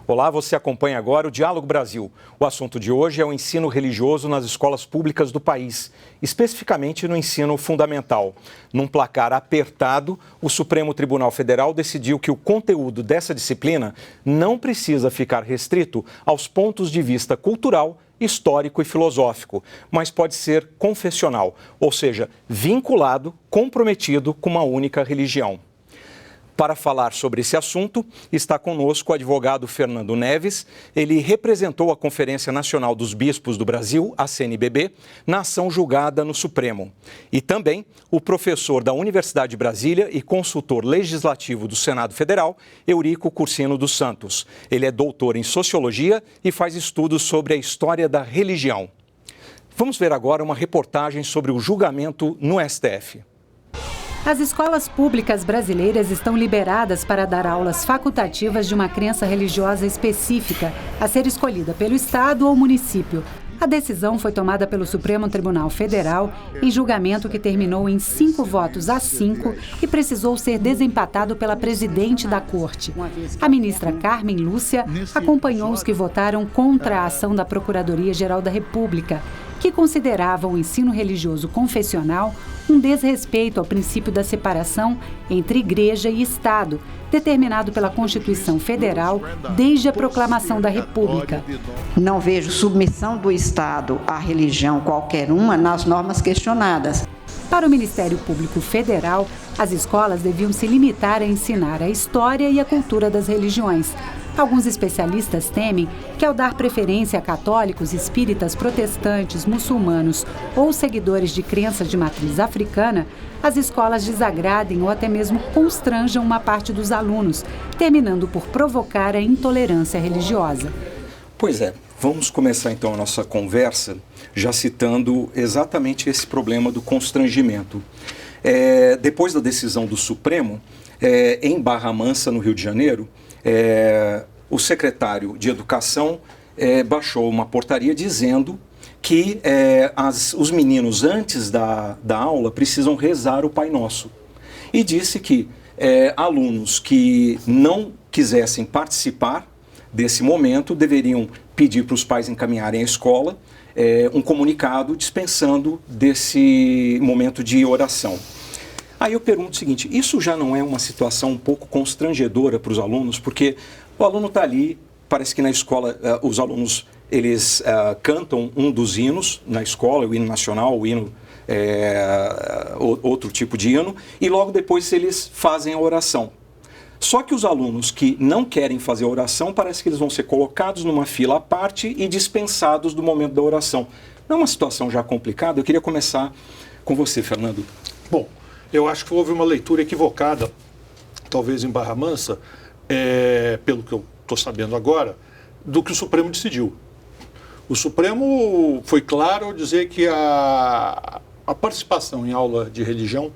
Olá, você acompanha agora o Diálogo Brasil. O assunto de hoje é o ensino religioso nas escolas públicas do país, especificamente no ensino fundamental. Num placar apertado, o Supremo Tribunal Federal decidiu que o conteúdo dessa disciplina não precisa ficar restrito aos pontos de vista cultural, histórico e filosófico, mas pode ser confessional, ou seja, vinculado, comprometido com uma única religião. Para falar sobre esse assunto, está conosco o advogado Fernando Neves. Ele representou a Conferência Nacional dos Bispos do Brasil, a CNBB, na ação julgada no Supremo. E também o professor da Universidade de Brasília e consultor legislativo do Senado Federal, Eurico Cursino dos Santos. Ele é doutor em Sociologia e faz estudos sobre a história da religião. Vamos ver agora uma reportagem sobre o julgamento no STF. As escolas públicas brasileiras estão liberadas para dar aulas facultativas de uma crença religiosa específica, a ser escolhida pelo Estado ou município. A decisão foi tomada pelo Supremo Tribunal Federal em julgamento que terminou em 5 votos a 5 e precisou ser desempatado pela presidente da Corte. A ministra Carmen Lúcia acompanhou os que votaram contra a ação da Procuradoria-Geral da República, que considerava o ensino religioso confessional um desrespeito ao princípio da separação entre Igreja e Estado, determinado pela Constituição Federal desde a proclamação da República. Não vejo submissão do Estado à religião qualquer uma nas normas questionadas. Para o Ministério Público Federal, as escolas deviam se limitar a ensinar a história e a cultura das religiões. Alguns especialistas temem que, ao dar preferência a católicos, espíritas, protestantes, muçulmanos ou seguidores de crenças de matriz africana, as escolas desagradem ou até mesmo constranjam uma parte dos alunos, terminando por provocar a intolerância religiosa. Pois é, vamos começar então a nossa conversa já citando exatamente esse problema do constrangimento. Depois da decisão do Supremo, em Barra Mansa, no Rio de Janeiro, o secretário de Educação baixou uma portaria dizendo que os meninos, antes da aula, precisam rezar o Pai Nosso. E disse que alunos que não quisessem participar desse momento deveriam pedir para os pais encaminharem à escola um comunicado dispensando desse momento de oração. Aí eu pergunto o seguinte, isso já não é uma situação um pouco constrangedora para os alunos? Porque o aluno está ali, parece que na escola os alunos eles cantam um dos hinos na escola, o hino nacional, o hino, outro tipo de hino, e logo depois eles fazem a oração. Só que os alunos que não querem fazer a oração, parece que eles vão ser colocados numa fila à parte e dispensados do momento da oração. Não é uma situação já complicada? Eu queria começar com você, Fernando. Bom, eu acho que houve uma leitura equivocada, talvez em Barra Mansa, pelo que eu estou sabendo agora, do que o Supremo decidiu. O Supremo foi claro ao dizer que a participação em aula de religião,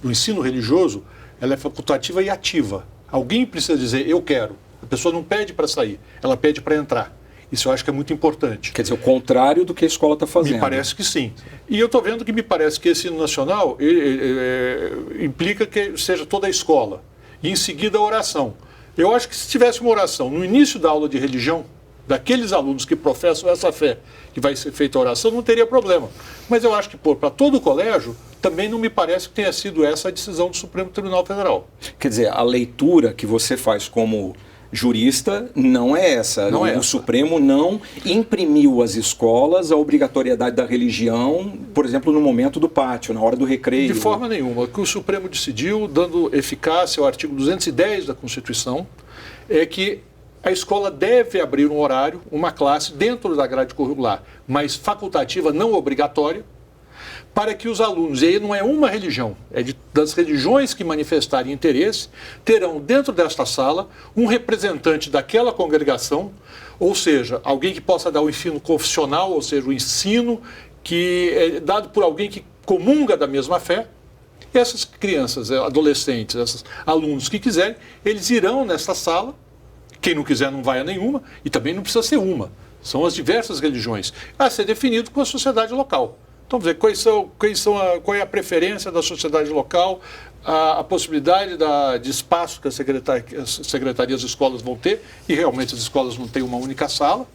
do ensino religioso, ela é facultativa e ativa. Alguém precisa dizer, eu quero. A pessoa não pede para sair, ela pede para entrar. Isso eu acho que é muito importante. Quer dizer, o contrário do que a escola está fazendo. Me parece que sim. E eu estou vendo que me parece que esse hino nacional implica que seja toda a escola. E em seguida a oração. Eu acho que se tivesse uma oração no início da aula de religião, daqueles alunos que professam essa fé, que vai ser feita a oração, não teria problema. Mas eu acho que para todo o colégio, também não me parece que tenha sido essa a decisão do Supremo Tribunal Federal. Quer dizer, a leitura que você faz como jurista não é essa. O Supremo não imprimiu às escolas a obrigatoriedade da religião, por exemplo, no momento do pátio, na hora do recreio. De forma nenhuma. O que o Supremo decidiu, dando eficácia ao artigo 210 da Constituição, é que a escola deve abrir um horário, uma classe, dentro da grade curricular, mas facultativa, não obrigatória, para que os alunos, e aí não é uma religião, das religiões que manifestarem interesse, terão dentro desta sala um representante daquela congregação, ou seja, alguém que possa dar o ensino confessional, ou seja, o ensino que é dado por alguém que comunga da mesma fé. Essas crianças, adolescentes, esses alunos que quiserem, eles irão nesta sala. Quem não quiser não vai a nenhuma, e também não precisa ser uma. São as diversas religiões, a ser definido com a sociedade local. Então, vamos ver qual é a preferência da sociedade local a possibilidade de espaço que as secretarias de escolas vão ter, e realmente as escolas não têm uma única sala,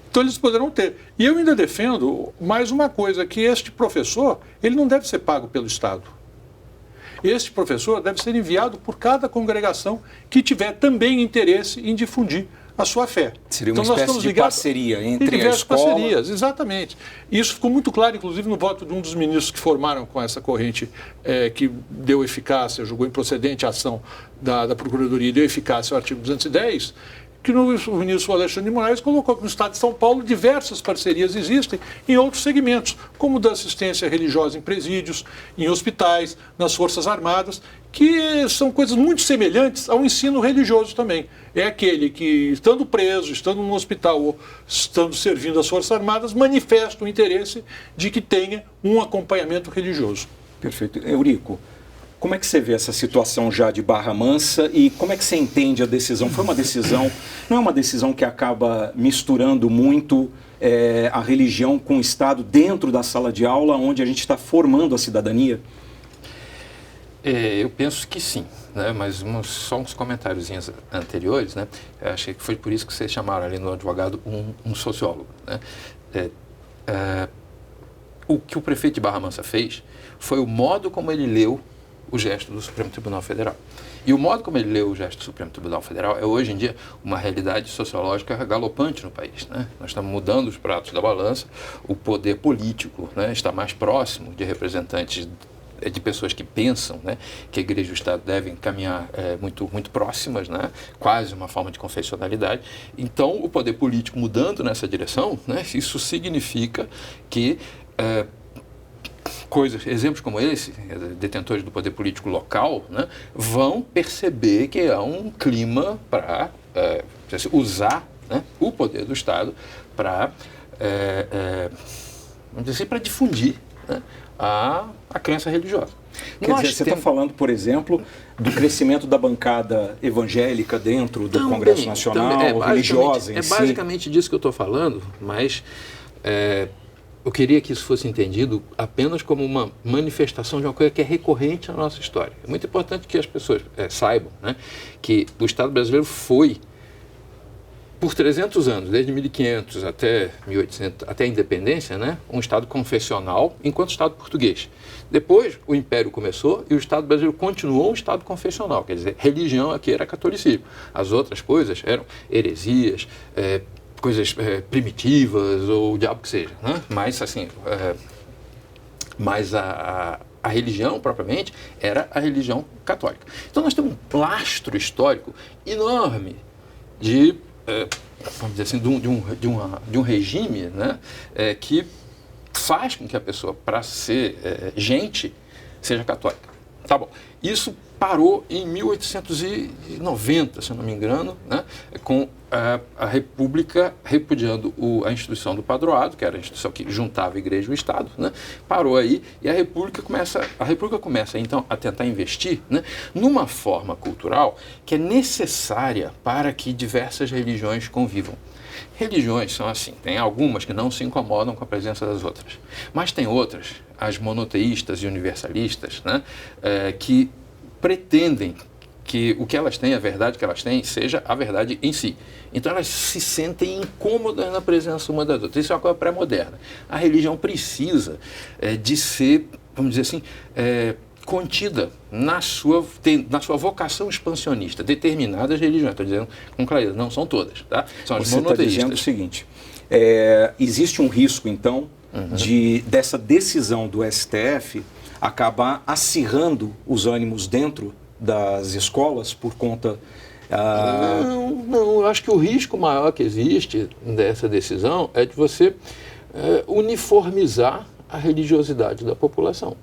então eles poderão ter. E eu ainda defendo mais uma coisa, que este professor, ele não deve ser pago pelo Estado. Este professor deve ser enviado por cada congregação que tiver também interesse em difundir a sua fé. Seria uma espécie de parceria entre a escola... parcerias, exatamente. Isso ficou muito claro, inclusive, no voto de um dos ministros que formaram com essa corrente, que deu eficácia, julgou improcedente a ação da Procuradoria e deu eficácia ao artigo 210, que o ministro Alexandre de Moraes colocou que no estado de São Paulo diversas parcerias existem em outros segmentos, como da assistência religiosa em presídios, em hospitais, nas Forças Armadas, que são coisas muito semelhantes ao ensino religioso também. É aquele que, estando preso, estando no hospital ou estando servindo as Forças Armadas, manifesta o interesse de que tenha um acompanhamento religioso. Perfeito. Eurico, como é que você vê essa situação já de Barra Mansa e como é que você entende a decisão? Foi uma decisão, não é uma decisão que acaba misturando muito a religião com o Estado dentro da sala de aula, onde a gente está formando a cidadania? Eu penso que sim, né? Mas só uns comentários anteriores, né? Eu achei que foi por isso que vocês chamaram ali no advogado um sociólogo, né? O que o prefeito de Barra Mansa fez foi o modo como ele leu o gesto do Supremo Tribunal Federal. E o modo como ele leu o gesto do Supremo Tribunal Federal é, hoje em dia, uma realidade sociológica galopante no país, né? Nós estamos mudando os pratos da balança, o poder político, né, está mais próximo de representantes de pessoas que pensam, né, que a Igreja e o Estado devem caminhar muito próximas, né, quase uma forma de confessionalidade. Então, o poder político mudando nessa direção, né, isso significa que exemplos como esse, detentores do poder político local, né, vão perceber que há um clima para usar, né, o poder do Estado para difundir, né, a crença religiosa. Quer dizer, você está falando, por exemplo, do crescimento da bancada evangélica dentro do Congresso Nacional, religiosa em si? É basicamente disso que eu estou falando, mas eu queria que isso fosse entendido apenas como uma manifestação de uma coisa que é recorrente na nossa história. É muito importante que as pessoas saibam, né, que o Estado brasileiro foi, por 300 anos, desde 1500 até 1800, até a independência, né, um Estado confessional enquanto Estado português. Depois, o Império começou e o Estado brasileiro continuou um Estado confessional, quer dizer, religião aqui era catolicismo. As outras coisas eram heresias, coisas primitivas ou o diabo que seja, né? Mas, assim, mas a religião, propriamente, era a religião católica. Então, nós temos um lastro histórico enorme de, vamos dizer assim, de um regime, né, que faz com que a pessoa, para ser gente, seja católica. Tá bom. Isso parou em 1890, se eu não me engano, né, com a República repudiando a instituição do padroado, que era a instituição que juntava a Igreja e o Estado, né, parou aí e a República começa então a tentar investir, né, numa forma cultural que é necessária para que diversas religiões convivam. Religiões são assim, tem algumas que não se incomodam com a presença das outras, mas tem outras, as monoteístas e universalistas, né, que pretendem que o que elas têm, a verdade que elas têm, seja a verdade em si. Então elas se sentem incômodas na presença uma das outras. Isso é uma coisa pré-moderna. A religião precisa de ser, vamos dizer assim, contida na sua vocação expansionista. Determinadas religiões, estou dizendo com clareza, não são todas, tá? São as monoteístas. Você está dizendo o seguinte, existe um risco, então, dessa decisão do STF acabar acirrando os ânimos dentro das escolas por conta... Não, eu acho que o risco maior que existe dessa decisão é de você uniformizar a religiosidade da população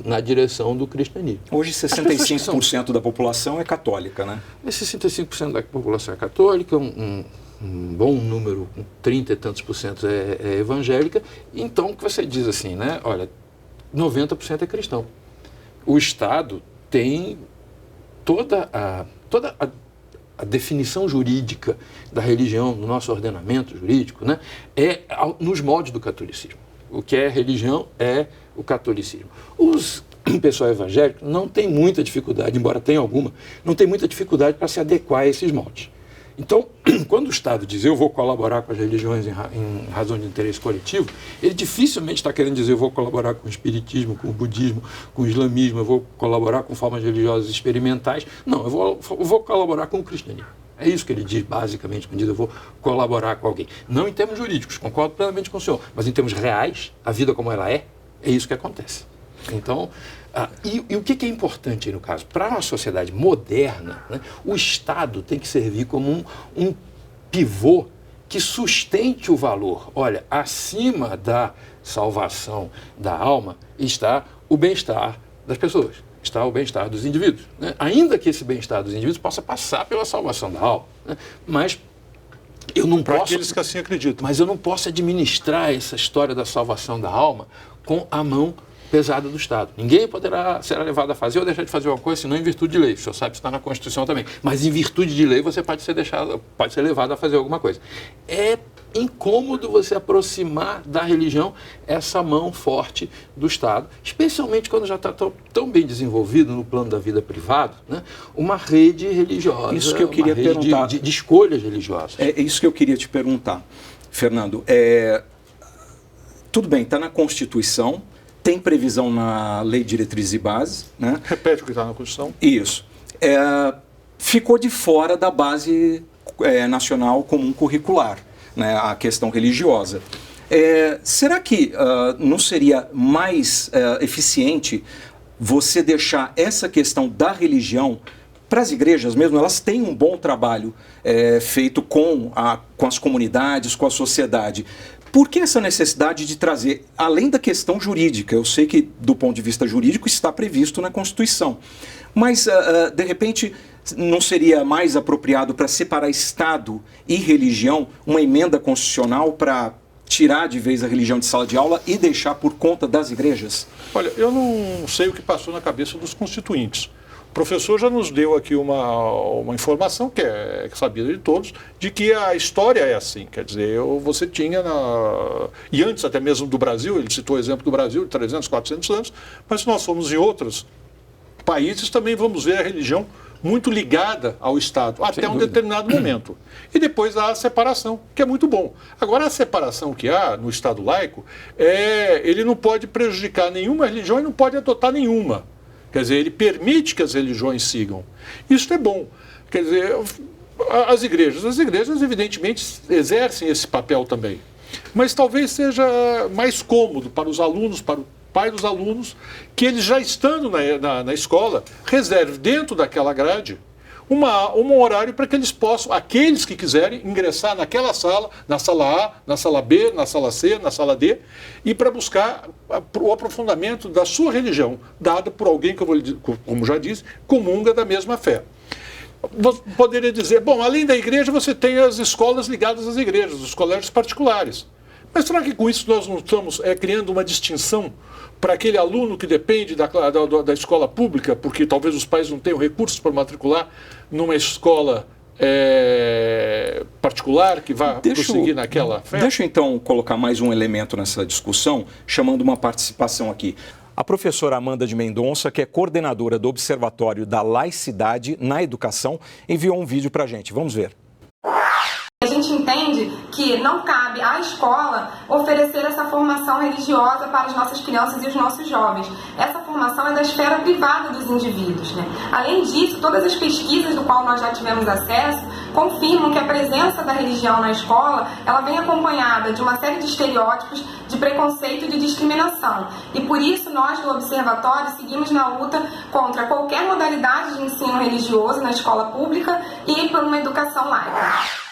na direção do cristianismo. Hoje 65% da população é católica, né? 65% da população é católica, um bom número, 30 e tantos por cento é evangélica, então o que você diz assim, né? Olha, 90% é cristão. O Estado tem toda a definição jurídica da religião no nosso ordenamento jurídico, né, nos moldes do catolicismo. O que é religião é o catolicismo. Os pessoal evangélico não tem muita dificuldade, embora tenha alguma, não tem muita dificuldade para se adequar a esses moldes. Então, quando o Estado diz eu vou colaborar com as religiões em razão de interesse coletivo, ele dificilmente está querendo dizer eu vou colaborar com o espiritismo, com o budismo, com o islamismo, eu vou colaborar com formas religiosas experimentais. Não, eu vou colaborar com o cristianismo. É isso que ele diz, basicamente, quando diz eu vou colaborar com alguém. Não em termos jurídicos, concordo plenamente com o senhor, mas em termos reais, a vida como ela é isso que acontece. Então, e o que é importante aí no caso? Para uma sociedade moderna, né, o Estado tem que servir como um pivô que sustente o valor. Olha, acima da salvação da alma está o bem-estar das pessoas, está o bem-estar dos indivíduos. Né? Ainda que esse bem-estar dos indivíduos possa passar pela salvação da alma, né? Mas eu não posso... aqueles que assim acreditam. Mas eu não posso administrar essa história da salvação da alma com a mão pesada do Estado. Ninguém será levado a fazer ou deixar de fazer uma coisa, senão em virtude de lei. O senhor sabe que está na Constituição também. Mas em virtude de lei você pode ser levado a fazer alguma coisa. É incômodo você aproximar da religião essa mão forte do Estado, especialmente quando já está tão bem desenvolvido no plano da vida privada, né? Uma rede religiosa, isso que eu queria perguntar. De escolhas religiosas. É isso que eu queria te perguntar, Fernando. Tudo bem, está na Constituição, tem previsão na Lei de Diretrizes e Bases, né? Repete o que está na Constituição. Isso. Ficou de fora da base nacional comum curricular, né? A questão religiosa. Será que não seria mais eficiente você deixar essa questão da religião para as igrejas mesmo? Elas têm um bom trabalho feito com as comunidades, com a sociedade. Por que essa necessidade de trazer, além da questão jurídica? Eu sei que, do ponto de vista jurídico, está previsto na Constituição. Mas, de repente, não seria mais apropriado para separar Estado e religião uma emenda constitucional para tirar de vez a religião de sala de aula e deixar por conta das igrejas? Olha, eu não sei o que passou na cabeça dos constituintes. O professor já nos deu aqui uma informação que é sabida de todos, de que a história é assim. Quer dizer, você tinha, e antes até mesmo do Brasil, ele citou o exemplo do Brasil, de 300, 400 anos, mas se nós formos em outros países, também vamos ver a religião muito ligada ao Estado, até um determinado momento. E depois há a separação, que é muito bom. Agora, a separação que há no Estado laico, ele não pode prejudicar nenhuma religião e não pode adotar nenhuma. Quer dizer, ele permite que as religiões sigam. Isso é bom. Quer dizer, as igrejas evidentemente exercem esse papel também. Mas talvez seja mais cômodo para os alunos, para o pai dos alunos, que eles já estando na escola, reserve dentro daquela grade um horário para que eles possam, aqueles que quiserem, ingressar naquela sala, na sala A, na sala B, na sala C, na sala D, e para buscar o aprofundamento da sua religião, dada por alguém que, como já disse, comunga da mesma fé. Poderia dizer, bom, além da igreja você tem as escolas ligadas às igrejas, os colégios particulares. Mas será que com isso nós não estamos criando uma distinção para aquele aluno que depende da escola pública, porque talvez os pais não tenham recursos para matricular numa escola particular que vai prosseguir naquela fé? Deixa eu então colocar mais um elemento nessa discussão, chamando uma participação aqui. A professora Amanda de Mendonça, que é coordenadora do Observatório da Laicidade na Educação, enviou um vídeo para a gente. Vamos ver. A gente entende que não cabe à escola oferecer essa formação religiosa para as nossas crianças e os nossos jovens. Essa formação é da esfera privada dos indivíduos, né? Além disso, todas as pesquisas do qual nós já tivemos acesso confirmam que a presença da religião na escola, ela vem acompanhada de uma série de estereótipos, de preconceito e de discriminação. E por isso nós do Observatório seguimos na luta contra qualquer modalidade de ensino religioso na escola pública e por uma educação laica.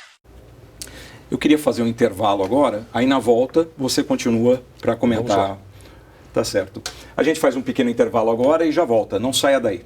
Eu queria fazer um intervalo agora, aí na volta você continua para comentar. Tá certo. A gente faz um pequeno intervalo agora e já volta. Não saia daí.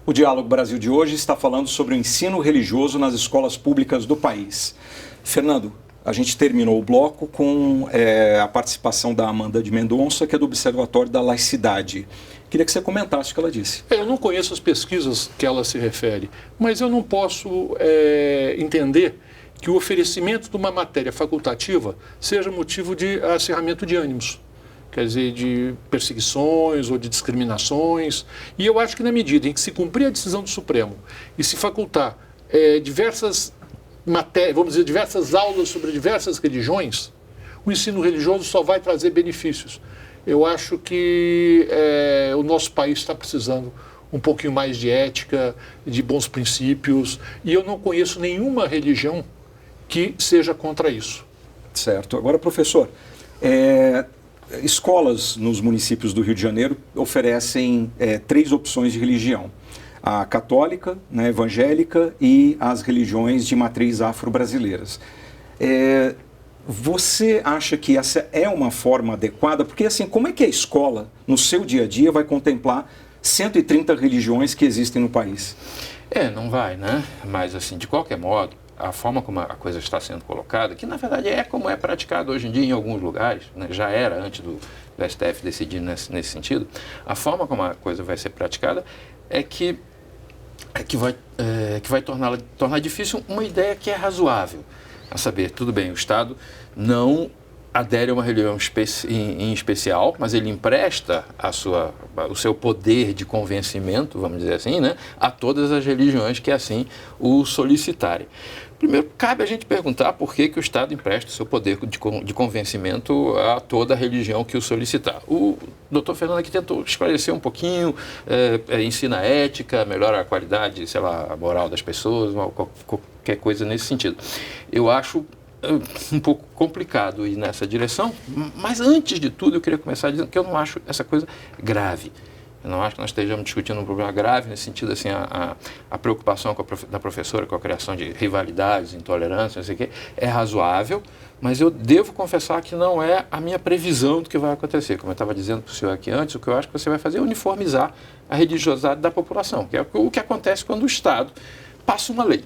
O Diálogo Brasil de hoje está falando sobre o ensino religioso nas escolas públicas do país. Fernando, a gente terminou o bloco com a participação da Amanda de Mendonça, que é do Observatório da Laicidade. Queria que você comentasse o que ela disse. Eu não conheço as pesquisas que ela se refere, mas eu não posso entender que o oferecimento de uma matéria facultativa seja motivo de acirramento de ânimos. Quer dizer, de perseguições ou de discriminações. E eu acho que na medida em que se cumprir a decisão do Supremo e se facultar diversas matérias, vamos dizer, diversas aulas sobre diversas religiões, o ensino religioso só vai trazer benefícios. Eu acho que o nosso país está precisando um pouquinho mais de ética, de bons princípios, e eu não conheço nenhuma religião que seja contra isso. Certo. Agora, professor, escolas nos municípios do Rio de Janeiro oferecem 3 opções de religião: a católica, né, evangélica e as religiões de matriz afro-brasileiras. Você acha que essa é uma forma adequada? Porque, assim, como é que a escola, no seu dia a dia, vai contemplar 130 religiões que existem no país? Não vai, né? Mas, assim, de qualquer modo, a forma como a coisa está sendo colocada, que na verdade é como é praticado hoje em dia em alguns lugares, né? Já era antes do STF decidir nesse sentido, a forma como a coisa vai ser praticada é que vai tornar difícil uma ideia que é razoável. A saber, tudo bem, o Estado não adere a uma religião em especial, mas ele empresta o seu poder de convencimento, vamos dizer assim, né, a todas as religiões que assim o solicitarem. Primeiro, cabe a gente perguntar por que o Estado empresta o seu poder de convencimento a toda a religião que o solicitar. O doutor Fernando aqui tentou esclarecer um pouquinho, ensina ética, melhora a qualidade, sei lá, a moral das pessoas, qualquer coisa nesse sentido. Eu acho um pouco complicado ir nessa direção, mas antes de tudo eu queria começar dizendo que eu não acho essa coisa grave. Eu não acho que nós estejamos discutindo um problema grave nesse sentido, assim, a preocupação da professora com a criação de rivalidades, intolerância, não sei o quê, é razoável, mas eu devo confessar que não é a minha previsão do que vai acontecer. Como eu estava dizendo para o senhor aqui antes, o que eu acho que você vai fazer é uniformizar a religiosidade da população, que é o que acontece quando o Estado passa uma lei,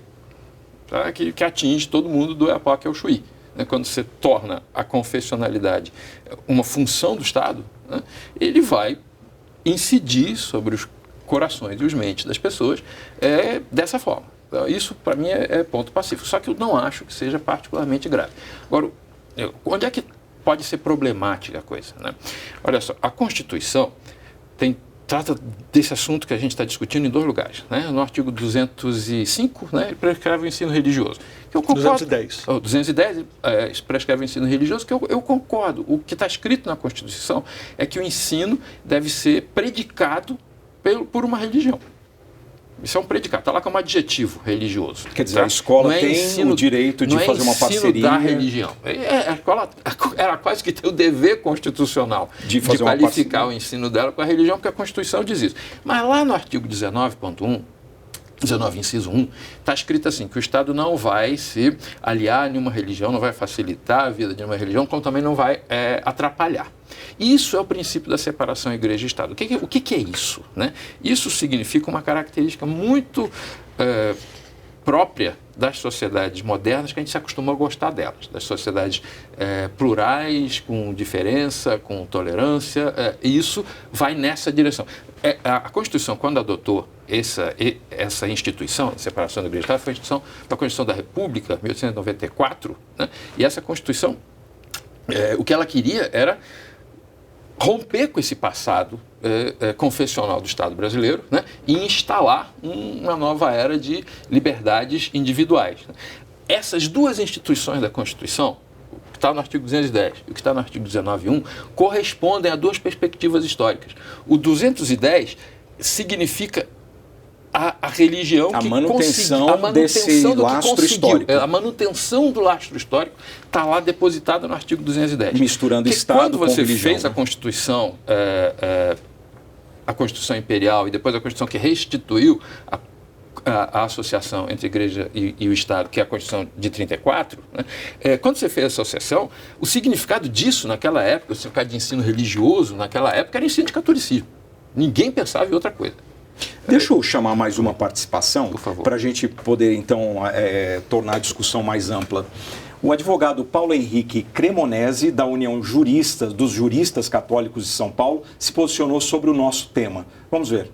tá? que atinge todo mundo do Iapoque ao Chuí. Né? Quando você torna a confessionalidade uma função do Estado, né? Ele vai incidir sobre os corações e os mentes das pessoas dessa forma. Então, isso, para mim, é ponto pacífico. Só que eu não acho que seja particularmente grave. Agora, onde é que pode ser problemática a coisa? Né? Olha só, a Constituição trata desse assunto que a gente está discutindo em 2 lugares. Né? No artigo 205, né, ele prescreve o ensino religioso. Que eu concordo, 210. 210 prescreve o ensino religioso, que eu concordo. O que está escrito na Constituição é que o ensino deve ser predicado por uma religião. Isso é um predicado, está lá como adjetivo religioso. Quer dizer, tá? A escola tem o direito de fazer uma parceria. Não é ensino da religião. A escola era quase que tem o dever constitucional de qualificar o ensino dela com a religião, porque a Constituição diz isso. Mas lá no artigo 19.1, 19, inciso 1, está escrito assim, que o Estado não vai se aliar a nenhuma religião, não vai facilitar a vida de nenhuma religião, como também não vai atrapalhar. Isso é o princípio da separação igreja e Estado. O que é isso? Né? Isso significa uma característica muito própria das sociedades modernas, que a gente se acostuma a gostar delas, das sociedades plurais, com diferença, com tolerância, e isso vai nessa direção. A Constituição, quando adotou essa instituição, a separação da igreja e Estado, foi a Constituição da República, 1894, né? E essa Constituição, o que ela queria era romper com esse passado confessional do Estado brasileiro, né, e instalar uma nova era de liberdades individuais. Essas 2 instituições da Constituição, o que está no artigo 210 e o que está no artigo 19.1, correspondem a 2 perspectivas históricas. O 210 significa a religião que conseguiu, a manutenção do lastro histórico. A manutenção do lastro histórico está lá depositada no artigo 210. Misturando Estado com religião. Quando você fez a Constituição, a Constituição Imperial e depois a Constituição que restituiu a associação entre a Igreja e o Estado, que é a Constituição de 34, né? Quando você fez essa associação, o significado disso naquela época, o significado de ensino religioso naquela época era ensino de catolicismo. Ninguém pensava em outra coisa. Deixa eu chamar mais uma participação para a gente poder, então, tornar a discussão mais ampla. O advogado Paulo Henrique Cremonese, da União dos Juristas Católicos de São Paulo, se posicionou sobre o nosso tema. Vamos ver.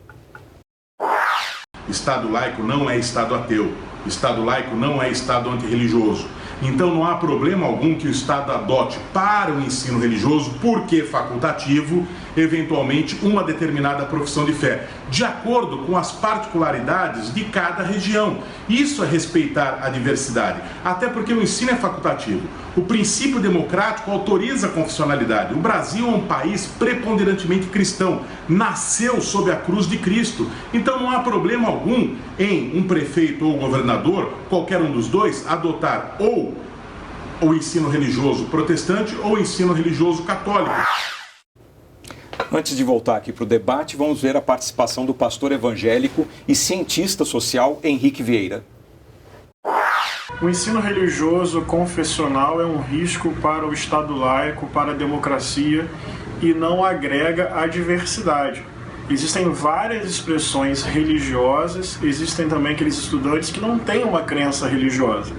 Estado laico não é Estado ateu. Estado laico não é Estado antirreligioso. Então não há problema algum que o Estado adote para o ensino religioso, porque facultativo, eventualmente uma determinada profissão de fé, de acordo com as particularidades de cada região. Isso é respeitar a diversidade, até porque o ensino é facultativo. O princípio democrático autoriza a confessionalidade. O Brasil é um país preponderantemente cristão, nasceu sob a cruz de Cristo. Então não há problema algum em um prefeito ou governador, qualquer um dos dois, adotar ou o ensino religioso protestante ou o ensino religioso católico. Antes de voltar aqui para o debate, vamos ver a participação do pastor evangélico e cientista social Henrique Vieira. O ensino religioso confessional é um risco para o Estado laico, para a democracia, e não agrega a diversidade. Existem várias expressões religiosas, existem também aqueles estudantes que não têm uma crença religiosa.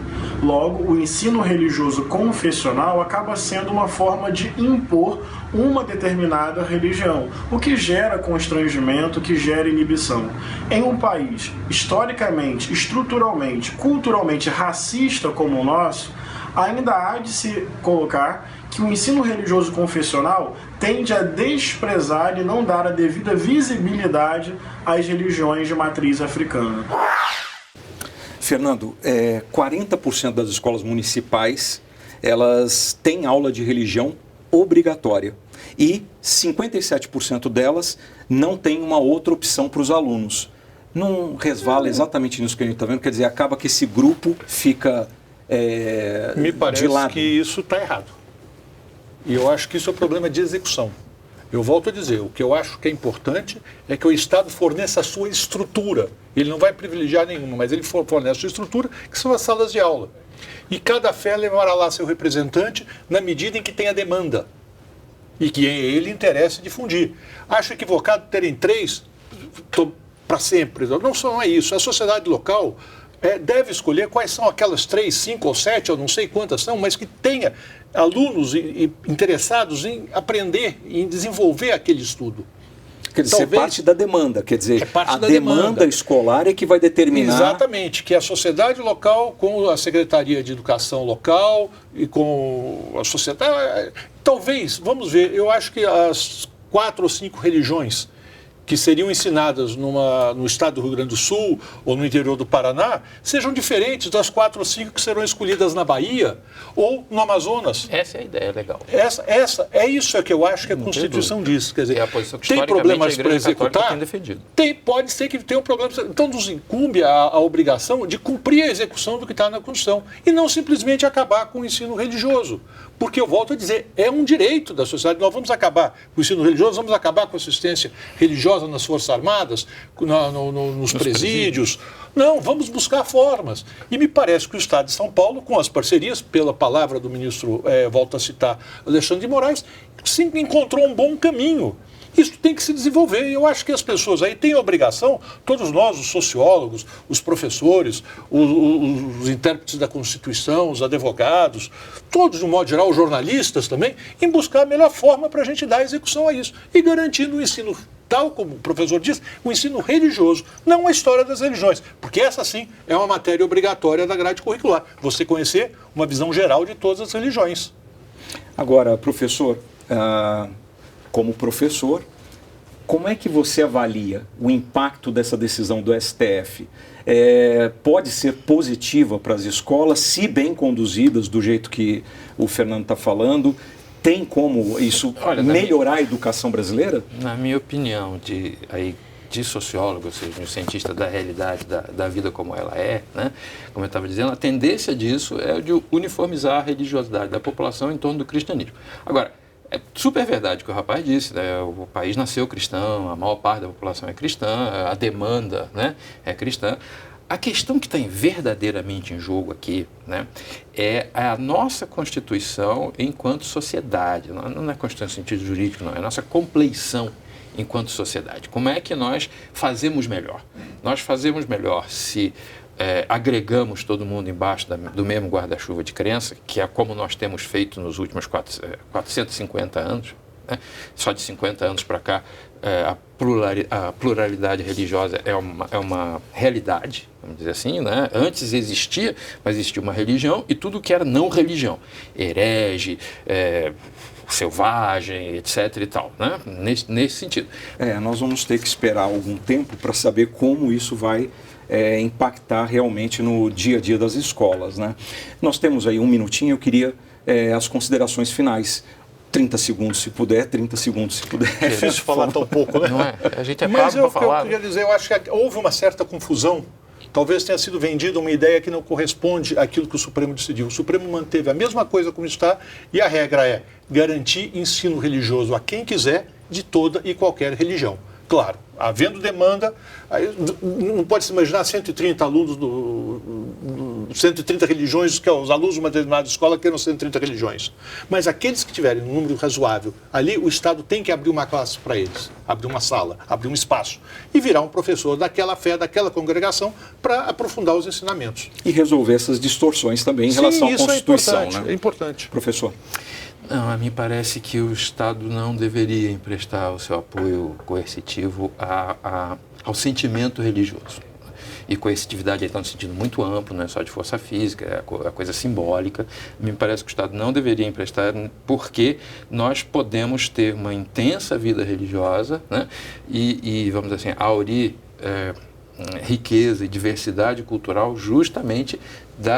Logo, o ensino religioso confessional acaba sendo uma forma de impor uma determinada religião, o que gera constrangimento, o que gera inibição. Em um país historicamente, estruturalmente, culturalmente racista como o nosso, ainda há de se colocar que o ensino religioso confessional tende a desprezar e não dar a devida visibilidade às religiões de matriz africana. Fernando, 40% das escolas municipais, elas têm aula de religião obrigatória e 57% delas não têm uma outra opção para os alunos. Não resvala exatamente nisso que a gente está vendo, quer dizer, acaba que esse grupo fica Me parece de lado. que isso está errado. E eu acho que isso é um problema de execução. Eu volto a dizer, o que eu acho que é importante é que o Estado forneça a sua estrutura. Ele não vai privilegiar nenhuma, mas ele fornece a sua estrutura, que são as salas de aula. E cada fé levará lá seu representante na medida em que tem a demanda e que ele interessa difundir. Acho equivocado terem 3 para sempre. Não é isso. A sociedade local deve escolher quais são aquelas 3, 5 ou 7, eu não sei quantas são, mas que tenha alunos interessados em aprender, em desenvolver aquele estudo. Quer dizer, Talvez, parte da demanda, quer dizer, a da demanda escolar é que vai determinar... Exatamente, que a sociedade local, com a Secretaria de Educação local e com a sociedade... Talvez, vamos ver, eu acho que as 4 ou 5 religiões que seriam ensinadas no estado do Rio Grande do Sul ou no interior do Paraná, sejam diferentes das 4 ou 5 que serão escolhidas na Bahia ou no Amazonas. Essa é a ideia legal. É isso que eu acho que a Constituição diz. Quer dizer, a posição que, tem problemas para executar, tem defendido. Pode ser que tenha um problema. Então, nos incumbe a obrigação de cumprir a execução do que está na Constituição e não simplesmente acabar com o ensino religioso. Porque, eu volto a dizer, é um direito da sociedade. Nós vamos acabar com o ensino religioso, vamos acabar com a assistência religiosa nas Forças Armadas, nos presídios. Não, vamos buscar formas. E me parece que o Estado de São Paulo, com as parcerias, pela palavra do ministro, volto a citar, Alexandre de Moraes, sim, encontrou um bom caminho. Isso tem que se desenvolver e eu acho que as pessoas aí têm a obrigação, todos nós, os sociólogos, os professores, os intérpretes da Constituição, os advogados, todos, de um modo geral, os jornalistas também, em buscar a melhor forma para a gente dar execução a isso e garantindo o ensino, tal como o professor diz, o ensino religioso, não a história das religiões, porque essa sim é uma matéria obrigatória da grade curricular, você conhecer uma visão geral de todas as religiões. Agora, professor, como professor, como é que você avalia o impacto dessa decisão do STF? Pode ser positiva para as escolas, se bem conduzidas do jeito que o Fernando está falando? Tem como isso melhorar a educação brasileira? Na minha opinião, de sociólogo, ou seja, um cientista da realidade, da vida como ela é, né? Como eu estava dizendo, a tendência disso é de uniformizar a religiosidade da população em torno do cristianismo. Agora, é super verdade o que o rapaz disse, né? O país nasceu cristão, a maior parte da população é cristã, a demanda, né, é cristã. A questão que está verdadeiramente em jogo aqui, né, é a nossa Constituição enquanto sociedade, não é Constituição no sentido jurídico, não, é a nossa compleição enquanto sociedade. Como é que nós fazemos melhor? Nós fazemos melhor se agregamos todo mundo embaixo do mesmo guarda-chuva de crença, que é como nós temos feito nos últimos 450 anos, né? Só de 50 anos para cá, a pluralidade religiosa é uma realidade, vamos dizer assim, né? Antes existia, mas existia uma religião e tudo que era não religião, herege, selvagem, etc. e tal, né? Nesse sentido. Nós vamos ter que esperar algum tempo para saber como isso vai impactar realmente no dia a dia das escolas, né? Nós temos aí um minutinho, eu queria as considerações finais. 30 segundos se puder, 30 segundos se puder. É difícil falar tão pouco, né? Não é? A gente Mas pago para falar. Eu queria dizer, eu acho que houve uma certa confusão. Talvez tenha sido vendida uma ideia que não corresponde àquilo que o Supremo decidiu. O Supremo manteve a mesma coisa como está e a regra é garantir ensino religioso a quem quiser de toda e qualquer religião. Claro, havendo demanda, aí não pode se imaginar 130 alunos, 130 religiões, que os alunos de uma determinada escola queiram 130 religiões. Mas aqueles que tiverem um número razoável, ali o Estado tem que abrir uma classe para eles, abrir uma sala, abrir um espaço e virar um professor daquela fé, daquela congregação para aprofundar os ensinamentos. E resolver essas distorções também em relação à Constituição, né? É importante. Professor. Não, a mim parece que o Estado não deveria emprestar o seu apoio coercitivo ao sentimento religioso. E coercitividade está no sentido muito amplo, não é só de força física, é a coisa simbólica. Me parece que o Estado não deveria emprestar porque nós podemos ter uma intensa vida religiosa, né? E vamos dizer assim, aurir riqueza e diversidade cultural justamente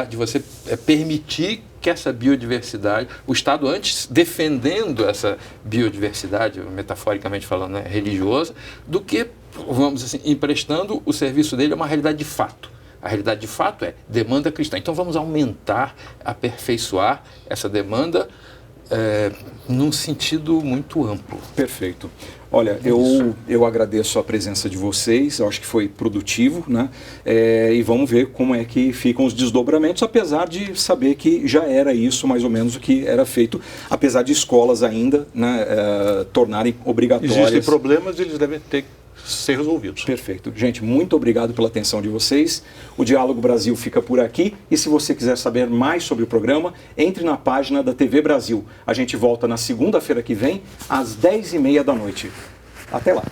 de você permitir que essa biodiversidade, o Estado antes defendendo essa biodiversidade, metaforicamente falando, né, religiosa, do que, vamos dizer assim, emprestando o serviço dele a uma realidade de fato. A realidade de fato é demanda cristã. Então vamos aumentar, aperfeiçoar essa demanda num sentido muito amplo. Perfeito. Olha, eu agradeço a presença de vocês, eu acho que foi produtivo, né? E vamos ver como é que ficam os desdobramentos, apesar de saber que já era isso mais ou menos o que era feito, apesar de escolas ainda, né, tornarem obrigatórias. Existem problemas e eles devem ter que ser resolvidos. Perfeito. Gente, muito obrigado pela atenção de vocês. O Diálogo Brasil fica por aqui e se você quiser saber mais sobre o programa, entre na página da TV Brasil. A gente volta na segunda-feira que vem, às 10h30 da noite. Até lá.